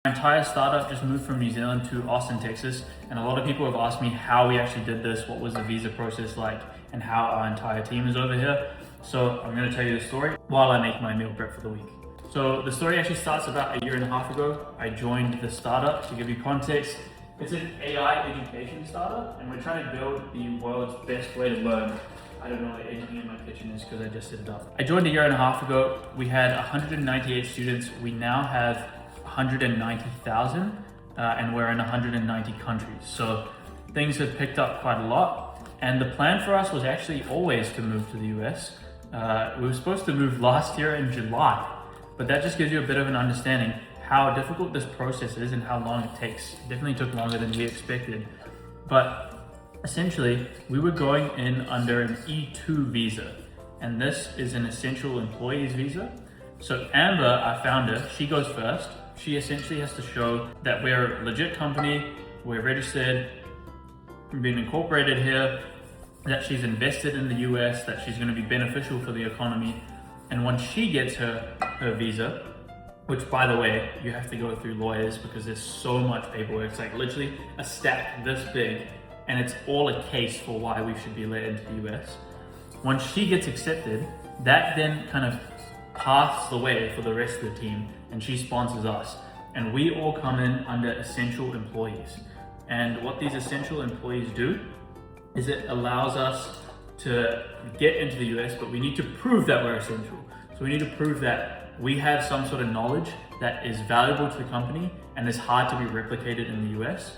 My entire startup just moved from New Zealand to Austin, Texas, and a lot of people have asked me how we actually did this, what was the visa process like, and how our entire team is over here. So I'm going to tell you the story while I make my meal prep for the week. So the story actually starts about a year and a half ago. I joined the startup. To give you context, it's an AI education startup, and we're trying to build the world's best way to learn. I don't know what anything in my kitchen is because I just set it up. I joined a year and a half ago. We had 198 students. We now have 190,000 and we're in 190 countries. So things have picked up quite a lot. And the plan for us was actually always to move to the US. We were supposed to move last year in July, but that just gives you a bit of an understanding how difficult this process is and how long it takes. It definitely took longer than we expected. But essentially, we were going in under an E2 visa, and this is an essential employees visa. So Amber, our founder, she goes first. She essentially has to show that we're a legit company, we're registered, we've been incorporated here, that she's invested in the US, that she's going to be beneficial for the economy. And once she gets her visa, which by the way, you have to go through lawyers because there's so much paperwork. It's like literally a stack this big, and it's all a case for why we should be let into the US. Once she gets accepted, that then kind of paths the way for the rest of the team, and she sponsors us. And we all come in under essential employees. And what these essential employees do is it allows us to get into the US, but we need to prove that we're essential. So we need to prove that we have some sort of knowledge that is valuable to the company and is hard to be replicated in the US.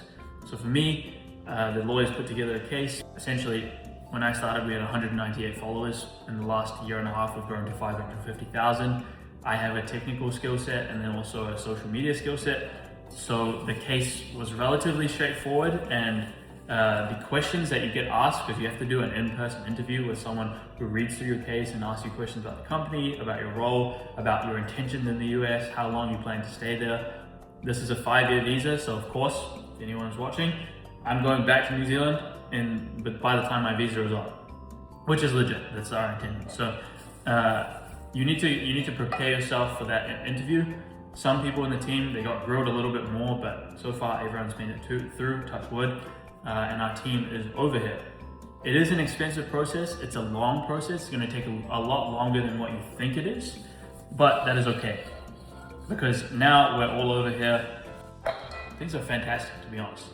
So for me, the lawyers put together a case. Essentially, when I started, we had 198 followers. In the last year and a half, we've grown to 550,000. I have a technical skill set and then also a social media skill set. So the case was relatively straightforward, and the questions that you get asked, because you have to do an in-person interview with someone who reads through your case and asks you questions about the company, about your role, about your intentions in the US, how long you plan to stay there. This is a 5-year visa, so of course, if anyone is watching, I'm going back to New Zealand but by the time my visa is up, which is legit. That's our intention. So you need to prepare yourself for that interview. Some people in the team, they got grilled a little bit more, but so far everyone's made it through, touch wood, and our team is over here. It is an expensive process. It's a long process. It's going to take a lot longer than what you think it is, but that is okay because now we're all over here. Things are fantastic, to be honest.